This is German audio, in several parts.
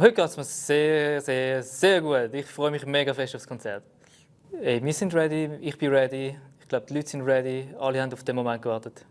Heute geht es mir sehr, sehr, sehr gut. Ich freue mich mega fest aufs Konzert. Hey, wir sind ready, ich bin ready. Ich glaube, die Leute sind ready. Alle haben auf den Moment gewartet.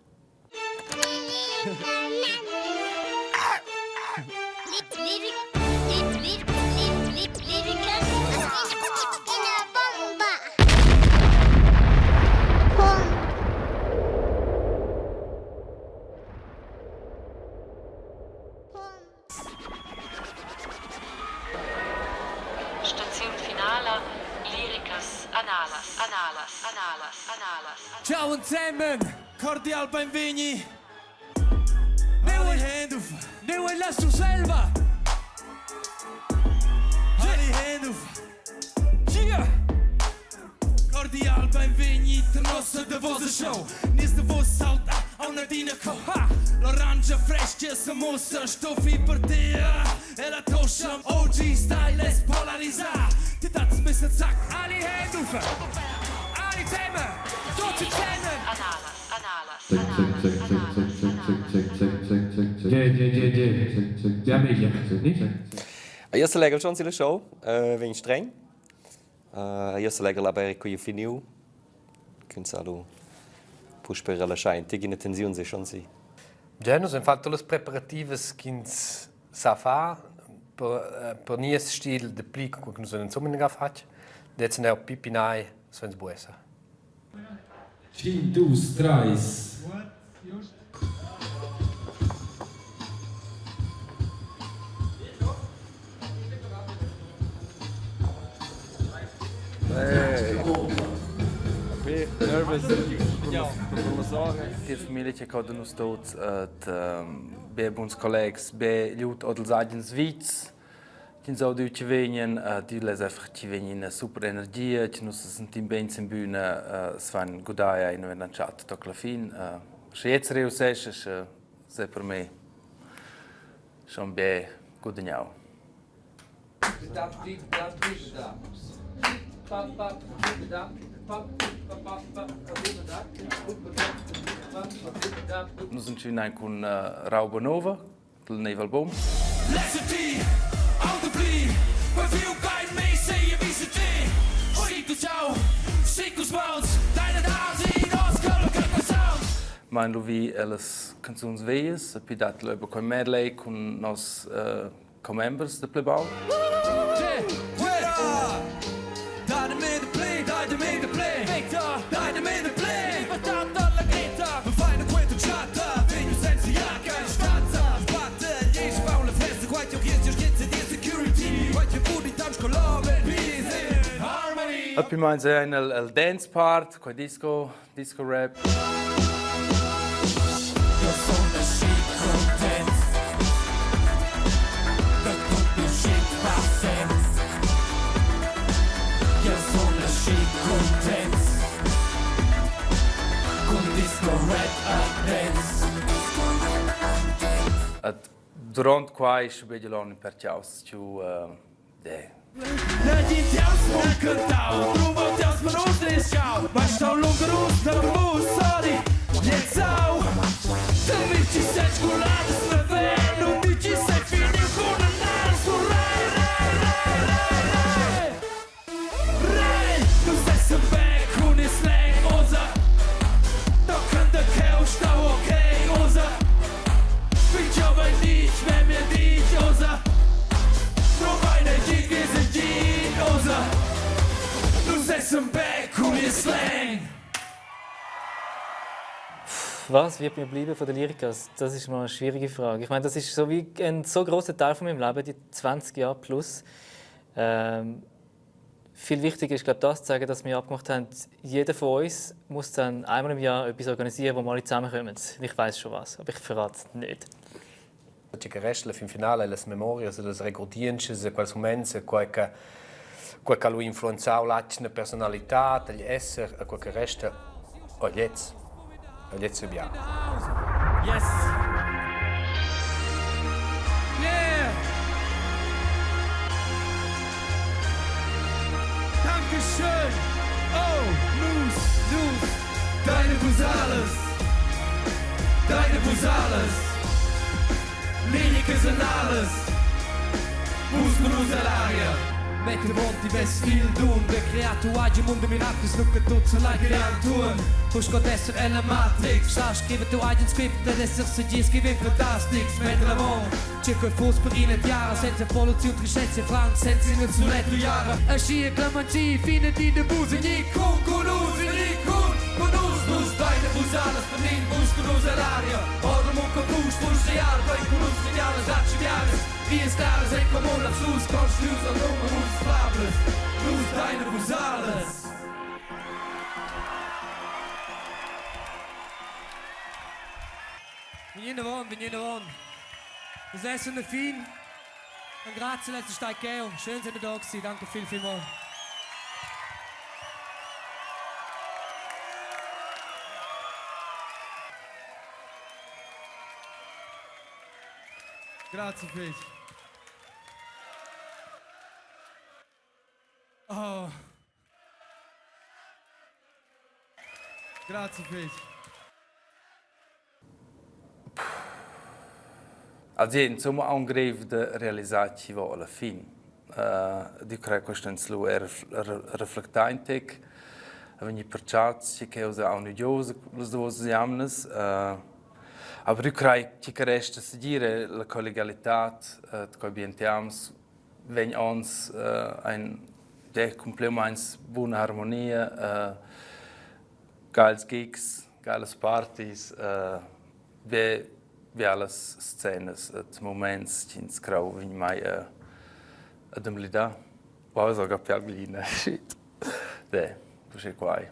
Ciao zusammen, cordial benveni. Alle Hände auf. Neu lass du selber. Alle Hände auf. Hier. Cordial benveni, der nostra de Vossa show. Nis de Vossa halt auch nicht reinkommen. L'orange fresche, se mossa, stoffi per te. E la toscia, OG style es polarisar. Die das ein bisschen zack, alle Hände auf. Alle zusammen. Io se leggo schon la show, vem streng. Io se leggo la bere qui finiu. Quindi push per la laschain, ti in tensione se schon si. Ja, nos hem fatto les preparatives quins sa fa per nies stil de plic que nos en sommen gafat. Det sen er pipinai sens buesa. 1, 2, 3. Nervous. Die Familie hat uns dort bei uns Kollegen, bei Leuten oder sagen Schweiz, die so deutsche Venien, die lesen einfach die Venien super Energie, die nutzen die Bands in Bühne, es war ein guter Jahr in der Charta da Klafin. Jetzt reusest ist sehr für mich schon bei guten Jahr. Nós não tínhamos com Rauba Nova, do Naval Bomb. Mein Louis, elas canções veias, a pidat leva com medley com nós members da Plebau. Up in mind zijn el dance part, qua disco rap. Durante Quai și begelon în perceaus, ciu de. Na din teams mă cântau, drumul teams mă nu treșau, mai stau lungă rus, dar nu sorry, lețau. Să mici seci cu ladă să vei, nu mici să fini cu un nas, cu rai. Rai, nu se să vei cu un slang, oza. Da când că eu stau ok, oza. Spiciau mai nici, mi-e nici, oza. Nu mai ne zic, Was wird mir bleiben von den Liricas? Das ist mal eine schwierige Frage. Ich meine, das ist so wie ein so grosser Teil von meinem Leben, die 20 Jahre plus. Viel wichtiger ist, glaube ich, das zu sagen, dass wir abgemacht haben, jeder von uns muss dann einmal im Jahr etwas organisieren, wo wir alle zusammenkommen. Ich weiß schon was, aber ich verrate es nicht. Che resta fin finale le memorie, le recordienze, quel momento, quel che lui influenzau la personalità, gli esseri, quel che resta jetzt abbiamo. Yes. Yeah. Dankeschön. Oh, Luz. Deine Busales. Liricas Analas. Mette vonti vestil dun, de creato oggi un mondo miracolo, snucca tutto so like creatur. Push god essere è la matrix, sta scrive tu oggi un script, ed essere se gi scrive fantastics, mette la von. Circa il fuß per in et jahre, senza evoluzione, tristezza e franc, senza in il suletto jahre. E scie clamanci, fine di debuse, ni con us, nus deine Busales, vernehmen muskulose l'aria. Ora mon confus, push real, bei culus finales, archiviales. Wie es da ist, ein Kommunen Abschluss, Konstitus und Nummerus Fables. Nus deine Busales. Venite von. Das Essen ist fein. Und grazie, letzte Steig Geo. Schön, dass ihr da gewesen. Danke vielmals. Grazie, Fritz. Oh. Grazie, Fritz. Also insomma ha un greve di realizzarci alla fine. Io credo che questo è riflettente, quindi per Charta che usa un idioso le due esaminas. Aber io credo che resta a dire la collegialità che abbiamo, wenn uns ein complements buona armonia, geiles Gigs, geiles Partys, wie alles Szenes, Moments, die ins Grau, wenn ich mai dem Lida, wow, sogar Piaglina, shit, de, das ist Quai.